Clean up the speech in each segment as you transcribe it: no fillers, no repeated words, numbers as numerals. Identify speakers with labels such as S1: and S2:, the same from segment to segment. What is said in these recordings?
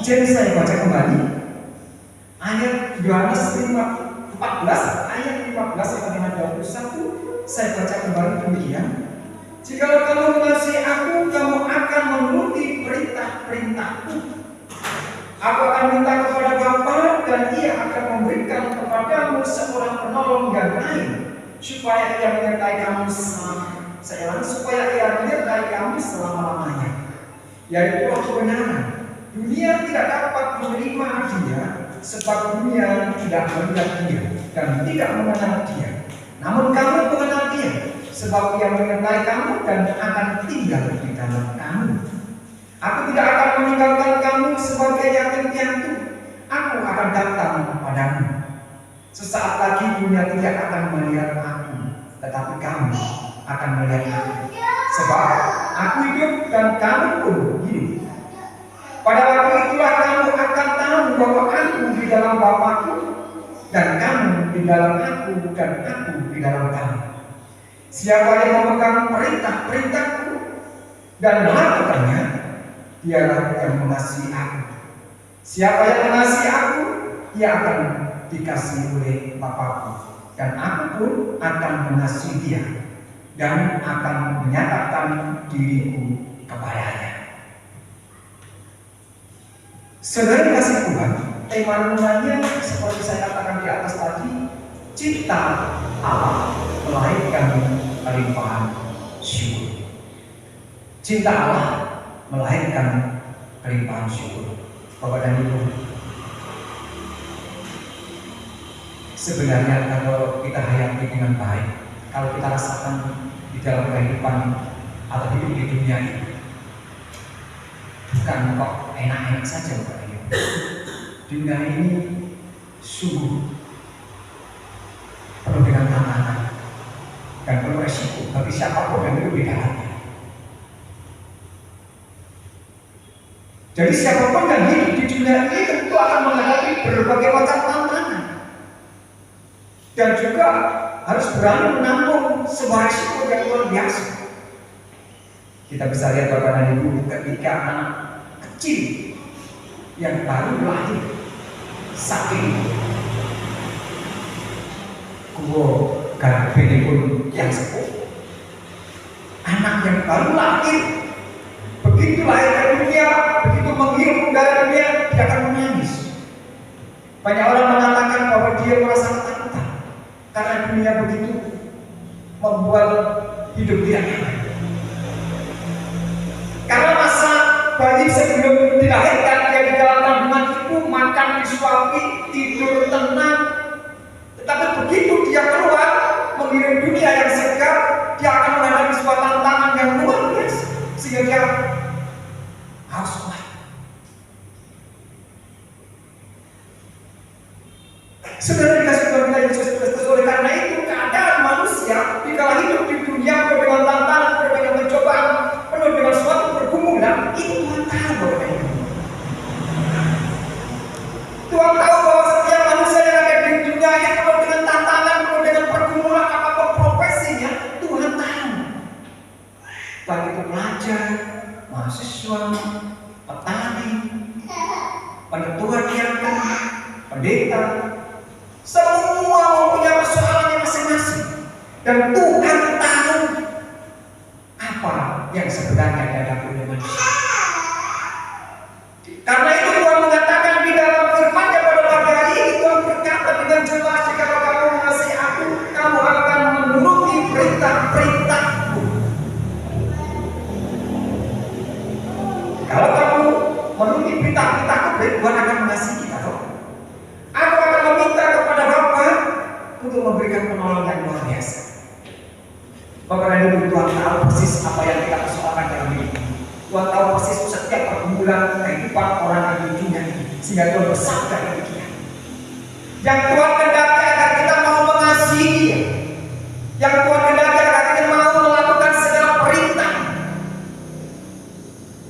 S1: Ijen saya baca kembali ayat Yohanes 14 ayat 15 sampai 21. Saya baca kembali demikian. Jikalau kamu mengasihi aku, kamu akan menuruti perintah-perintahku. Aku akan minta kepada Bapa dan Ia akan memberikan kepadamu seorang penolong yang lain, supaya Ia menyertai kamu selama-lamanya. Yaitu Roh kebenaran. Dunia tidak dapat menerima Dia, sebab dunia tidak melihat Dia dan tidak mengenal Dia. Namun kamu mengenal Dia, sebab Ia menyertai kamu dan akan tinggal di dalam kamu. Aku tidak akan meninggalkan kamu sebagai yatim piatu. Aku akan datang kepadamu. Sesaat lagi dunia tidak akan melihat aku, tetapi kamu akan melihat aku. Sebab aku hidup dan kamu pun hidup. Pada waktu itulah kamu akan tahu bahwa aku di dalam Bapa-Ku, dan kamu di dalam aku, dan aku di dalam kamu. Siapa yang memegang perintah-perintahku dan melakukannya, dialah yang mengasihi aku. Siapa yang mengasihi aku, ia akan dikasihi oleh Bapa-Ku, dan aku pun akan mengasihi dia dan akan menyatakan diriku kepadanya. Saudara kasih Tuhan, tema renungannya seperti saya katakan di atas tadi, cipta Allah melahirkan kelimpahan syukur. Cinta Allah melahirkan kelimpahan syukur. Bapak dan Ibu, sebenarnya kalau kita hayati dengan baik, kalau kita rasakan di dalam kehidupan atau hidup di dunia ini, bukan kok enak-enak saja Bapak dan Ibu. Dunia ini sungguh penuh dengan tantangan dan penuh resiko bagi siapapun yang hidup di dalamnya. Jadi siapapun yang hidup di dunia ini tentu akan menghadapi berbagai macam tantangan dan juga harus berani menanggung sebuah risiko yang luar biasa. Kita bisa lihat Bapak dan Ibu ketika anak kecil yang baru lahir, saking garapnya pun yang sepuh, anak yang baru lahir begitu lahir dari dunia, begitu menghirup udara dunia, dia akan menangis. Banyak orang mengatakan bahwa dia merasa ketakutan karena dunia begitu membuat hidup dia nyaman. Karena masa bayi sebelum dilahirkan dia di dalam kandungan ibu, makan disuapi, tidur tenang. Tetapi begitu dia keluar menghirup dunia yang segar, dia akan menghadapi sebuah tantangan yang luar biasa sehingga dia harus kuat. Saudara dikasih Tuhan kita Yesus Kristus, oleh karena itu keadaan manusia dikala hidup di dunia penuh dengan tantangan, penuh dengan pencobaan, penuh dengan suatu pergumulan, itu Tuhan tahu bahwa Tuhan tahu bahwa setiap manusia yang ada di dunia yang penuh dengan tantangan, penuh dengan pergumulan, apapun profesinya, Tuhan tahu. Baik itu pelajar, mahasiswa, petani, penentuan diaken, pendeta, semua mempunyai persoalannya masing-masing, dan Tuhan tahu apa yang sebenarnya dihadapi oleh manusia. Karena itu Tuhan mengatakan di dalam firman-Nya pada pagi hari ini, Tuhan berkata dengan jelas, jikalau kamu mengasihi aku, kamu akan menuruti perintah-perintahku. Kalau kamu menuruti perintah-perintahku, Tuhan akan mengasihi kita. Aku akan meminta kepada Bapa untuk memberikan penolong yang luar biasa. Bapak dan Ibu, Tuhan tahu persis apa yang kita persoalkan dalam hidup ini. Tuhan tahu persis setiap pergumulan kehidupan orang yang di dunia ini, sehingga Tuhan bersabda demikian. Yang Tuhan kehendaki agar kita mau mengasihi Dia, yang Tuhan kehendaki agar kita mau melakukan segala perintah,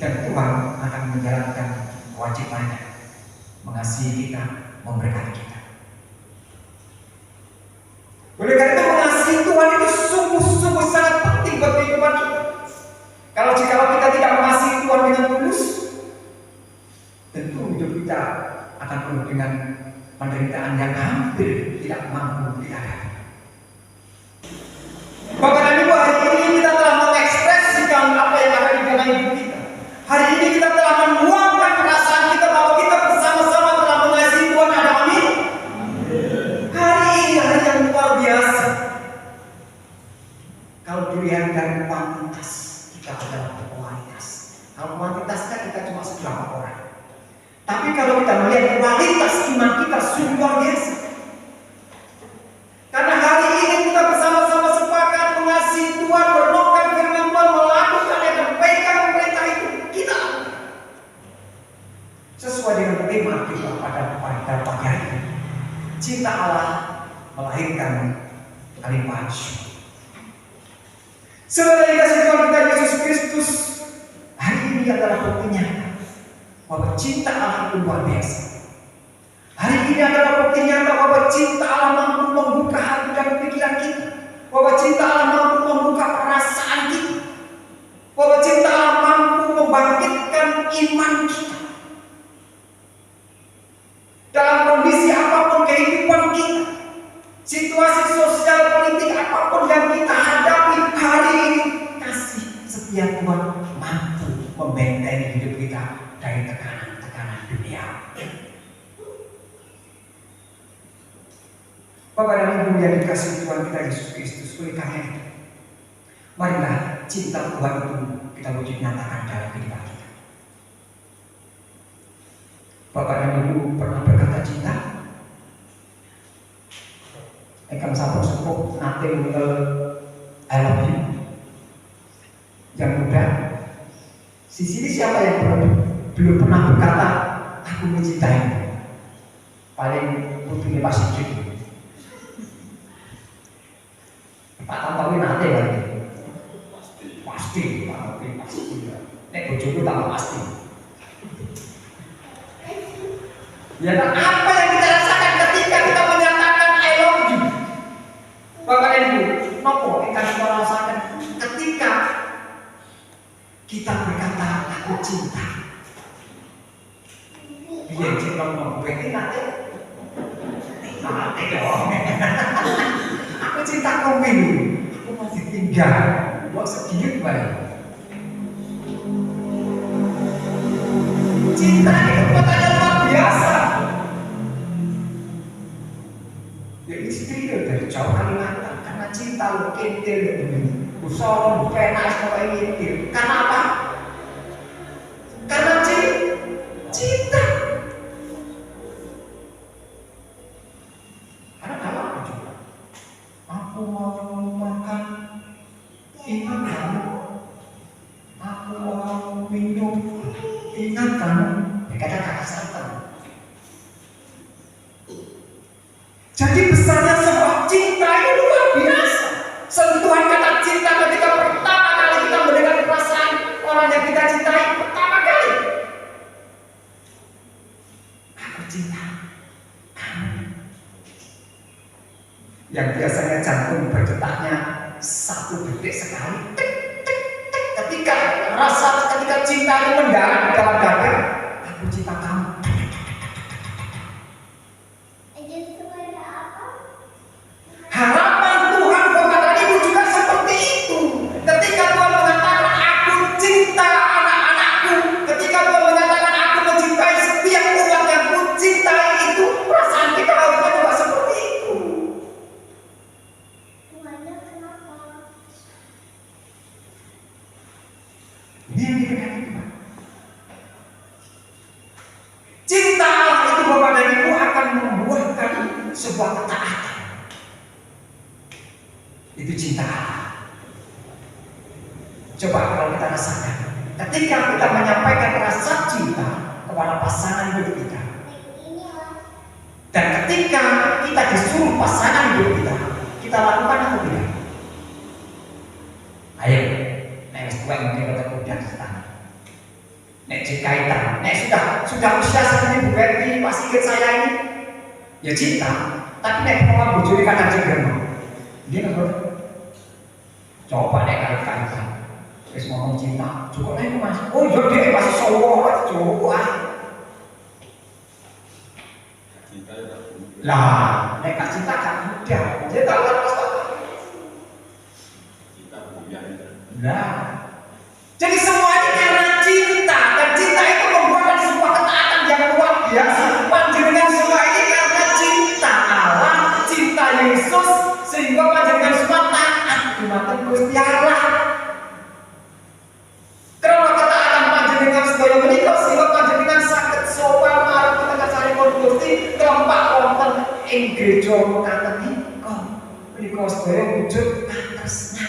S1: dan Tuhan akan menjalankan kewajibannya mengasihi kita, memberkati kita. Oleh karena itu mengasihi Tuhan itu sungguh-sungguh sangat penting buat kehidupan kita. Kalau kita tidak mengasihi Tuhan dengan tulus, tentu hidup kita akan penuh dengan penderitaan yang hampir tidak mampu kita hadapi. Bapak dan Ibu, hari ini kita telah mengekspresikan apa yang ada di dalam hidup kita. Hari ini kita telah menuangkan perasaan kita bahwa kita bersama-sama telah mengasihi Tuhan. Ada amin? Hari ini hari yang luar biasa. Kalau dilihat dari kuantitas, kita adalah kualitas. Kalau kuantitasnya kita cuma seberapa orang. Tapi kalau kita melihat kualitas iman kita sungguh luar biasa. Karena hari ini kita bersama-sama sepakat mengasihi Tuhan, berdoa firman Tuhan, melakukan dan pegang perintah itu kita sesuai dengan tema kita pada pagi hari ini. Cinta Allah melahirkan kalimat syukur. Saudara yang dikasihi Tuhan kita Yesus Kristus, hari ini adalah bukti nyata bahwa cinta Allah itu luar biasa. Hari ini adalah bukti nyata bahwa cinta Allah mampu membuka hati dan pikiran kita, bahwa cinta Allah mampu membuka perasaan kita, bahwa cinta Allah mampu membangkitkan iman kita dalam kondisi apapun kehidupan kita, situasi sosial politik apapun yang kita hadapi hari ini. Kasih setia Tuhan mampu membentengi hidup kita dari tekanan-tekanan dunia. Bapak dan Ibu yang dikasihi Tuhan kita Yesus Kristus, oleh karena itu, marilah cinta Tuhan itu kita wujud nyatakan dalam kehidupan kita. Bapak dan Ibu pernah berkata cinta? Ekam sampun sepuh nanti I love you. Yang muda, sisi siapa yang belum pernah berkata aku mencintai? Paling putunya pasti gitu. Pak Tantowi nanti lagi pasti, Pak Tantowi pasti. Nek bojoku tak pasti. Ya, apa yang kita rasakan ketika kita menyatakan I love you? Bapak dan Ibu, nopo yang kita rasakan ketika kita berkata aku cinta. Iya, cinta nopo ini nanti dong. Aku cinta kamu ini, aku masih tinggal, buat sedikit baik. Cinta itu katanya luar biasa. Ya istri itu dari jauh Kalimantan, karena cinta lu kentil begini, usah penas kalau ini. Karena apa? Karena cinta. Aku mau makan, ingat kamu. Aku mau minum, ingat kamu. Kata-kata santan. Jadi besarnya sebuah cinta itu luar biasa. Sentuhan kata cinta ketika pertama kali kita mendengar perasaan orang yang kita cintai pertama kali. Aku cinta kamu. Yang biasanya jantung berdetaknya 1 detik sekali. Ketika cinta itu mendalam di dalam dada, aku cinta kamu. Harapan Tuhan kepada ibu juga seperti itu. Ketika Tuhan mengatakan aku cinta anak-anakku, ketika Tuhan mengatakan aku mencintai setiap umat yang ku cintai, itu perasaan kita harusnya juga seperti itu. Ini yang dikatakan Tuhan. Cinta Allah itu Bapak dan Ibu akan membuahkan sebuah ketaatan. Itu cinta Allah. Coba kalau kita rasakan, ketika kita menyampaikan rasa cinta kepada pasangan hidup kita, dan ketika kita disuruh pasangan hidup kita lakukan atau tidak? Ayo, nek wis tuwek mungkin kita kemudian setengah. Nek kaitan, nek sudah usia seperti Bu Betty, Pak Sigit saya ini, ya cinta. Tapi nek ngomong bojone kadang cengeng. Dia nggak coba deh kali-kali. Wis ngomong cinta, cukup nek Mas. Oh iya deh masih solo, coba. Lah, nek gak cinta gak mudah. Dia tahu kan Mas Pak? Nah, jadi semua ini karena cinta, dan cinta itu membuahkan sebuah ketaatan yang luar biasa. Panjenengan semua ini karena cinta Allah, cinta Yesus, sehingga panjenengan semua taat dumateng Gusti Allah. Karena ketaatan panjenengan sedaya menika sehingga panjenengan saged sowan marang pitakesanipun Gusti kelempak wonten ing gereja katen nika. Menika sedaya wujud katresnan.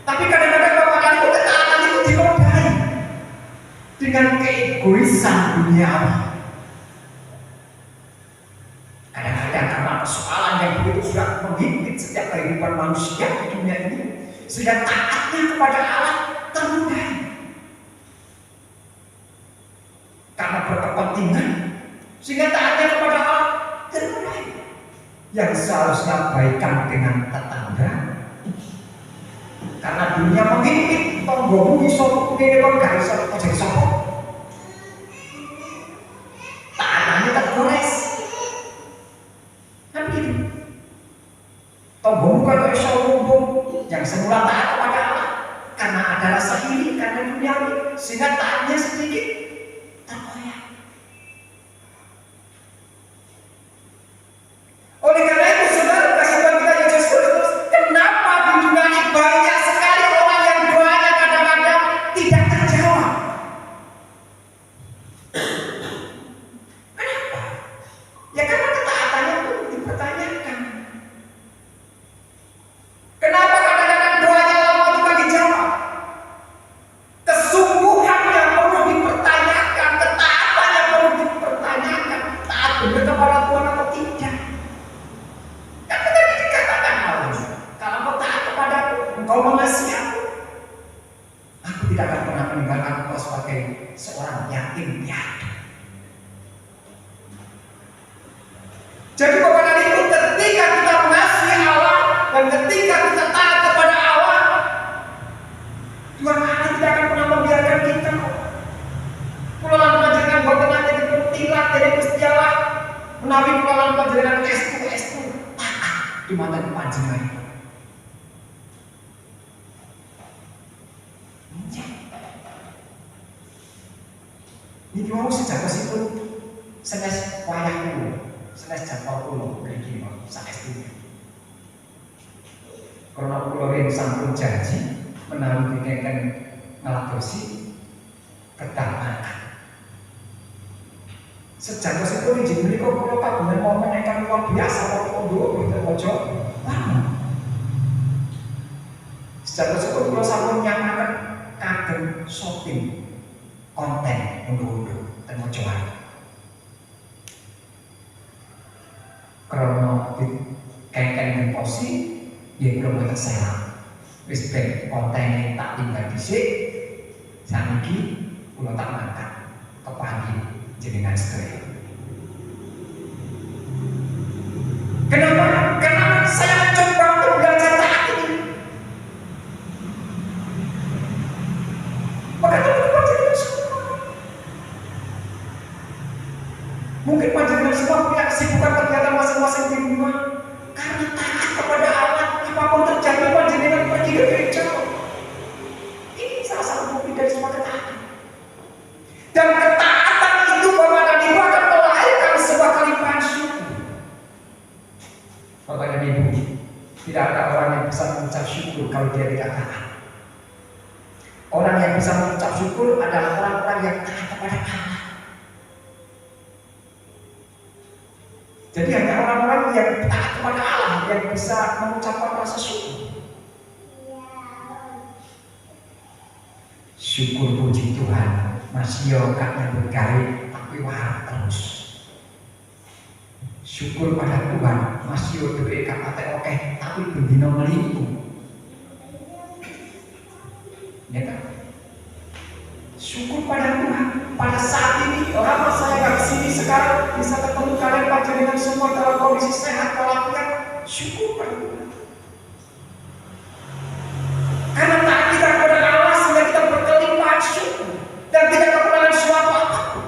S1: Tapi kadang-kadang Bapak itu ketaatan itu dinodai dengan keegoisan duniawi. Kadang-kadang karena persoalan yang begitu berat menghimpit setiap kehidupan manusia di dunia ini, sehingga taatnya kepada Allah ternodai. Karena berkepentingan, sehingga taatnya kepada Allah ternodai. Yang seharusnya baikan dengan tetangga, karena dunia menghimpit, tonggomu iso ngene kok gak iso aja sapa. Tangannya tergores. Kan gitu. Tonggomu kok iso lumbung yang semula taat kepada Allah karena ada rasa iri, karena duniawi, sehingga taatnya sedikit terkoyak. Oleh karena itu saudara kasih Tuhan kita Yesus Kristus, kenapa di dunia ini banyak sekali orang yang doanya kadang-kadang tidak terjawab? Kenapa? Ya karena ketaatannya itu dipertanyakan. Kenapa kadang-kadang doanya lama juga dijawab? Kesungguhannya perlu dipertanyakan, ketaatannya perlu dipertanyakan. Taat benar kepada Tuhan atau tidak? Kan tadi dikatakan Allah, kalau kau taat kepadaku, engkau mengasihi aku tidak akan pernah meninggalkan engkau sebagai seorang yatim piatu. Jadi Bapak dan Ibu, ketika kita mengasihi Allah dan ketika kita taat kepada Allah, Tuhan Allah tidak akan pernah membiarkan kita. Pulang panjenengan boten ate diputilat dari Gusti Allah, menawi pulang panjenengan estu taat dumateng panjenengan. Ini mau sejakas itu senes wayah kulo, senes jadwal kulo mriki mau saestu. Karena kulo ring sampun janji menawi kengken ngladosi kedah makan. Sejakas itu injil menika kulo kagungan momen ingkang luar biasa kok nduk boten aja. Sejakas itu kulo sampun nyamaken kagem shopping konten unduh-unduh dan mojoan. Karena kengken ngemposi, ya belum boten salah. Wis ben konten tak tinggal dhisik, saniki kula tak mangkat kepanggih jenengan sedaya. Kenapa? Karena saya mencoba untuk belajar taat ini. Maka mungkin panjenengan semua punya kesibukan kegiatan masing-masing di rumah. Karena taat kepada Allah, apapun terjadi panjenengan pergi ke gereja. Ini salah satu bukti dari sebuah ketaatan. Dan ketaatan itu Bapak dan Ibu akan melahirkan sebuah kelimpahan syukur. Bapak dan Ibu, tidak ada orang yang bisa mengucap syukur kalau dia tidak taat. Orang yang bisa mengucap syukur adalah orang-orang yang taat kepada Allah. Jadi hanya orang-orang yang taat kepada Allah yang bisa mengucapkan rasa syukur. Syukur puji Tuhan, masih yo gak nyambut gawe tapi wae terus. Syukur pada Tuhan, masih yo duwe kakate oke tapi bendino melimpah. Ya kan? Syukur pada Tuhan. Pada saat ini orang saya nggak kesini sekarang bisa ketemu kalian panjenengan semua dalam kondisi sehat walafiat. Syukur pada Tuhan. Karena taat kita kepada Allah sehingga kita berkelimpahan syukur dan tidak kekurangan suatu apapun.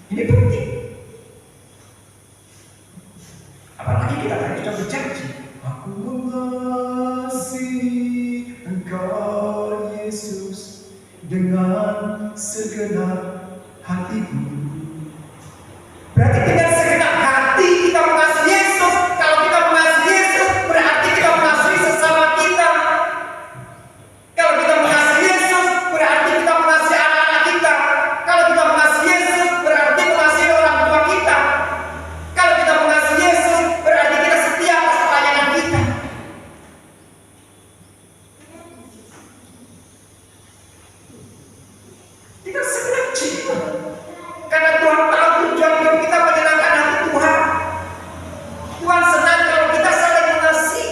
S1: Ini penting. Apalagi kita tadi sudah berjanji, aku mengasihi Engkau Yesus dengan segenap hatiku. Berarti dengan segenap hati kita mengasihi Yesus. Kalau kita mengasihi Yesus, berarti kita mengasihi sesama kita. Kalau kita mengasihi Yesus, berarti kita mengasihi anak-anak kita. Kalau kita mengasihi Yesus, berarti mengasihi orang tua kita. Kalau kita mengasihi Yesus, berarti kita setia atas pelayanan kita. Kita segenap jiwa. Karena Tuhan tahu tujuan hidup kita menyenangkan hati Tuhan. Tuhan senang kalau kita saling mengasihi.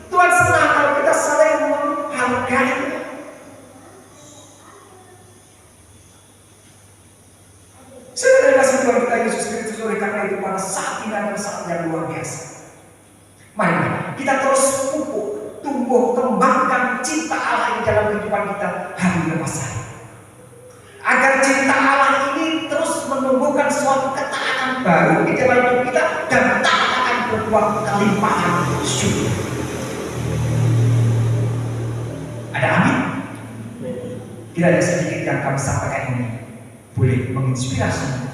S1: Tuhan senang kalau kita saling menghargai. Saudara kasih Tuhan kita Yesus Kristus, oleh karena itu pada saat ini adalah saat yang luar biasa. Mari kita terus pupuk, tumbuh, kembangkan cinta Allah di dalam kehidupan kita hari lepas hari. Agar cinta Allah ini terus menumbuhkan suatu ketaatan baru di dalam hidup kita, dan taat akan berbuah kelimpahan syukur. Ada amin? Tidak ada sedikit yang kami sampaikan ini boleh menginspirasi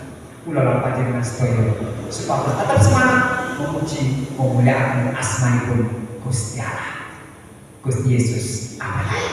S1: Kula panjenengan sedaya supaya tetap semangat memuji memuliakan asmanipun Gusti Allah. Gusti Yesus. Amin.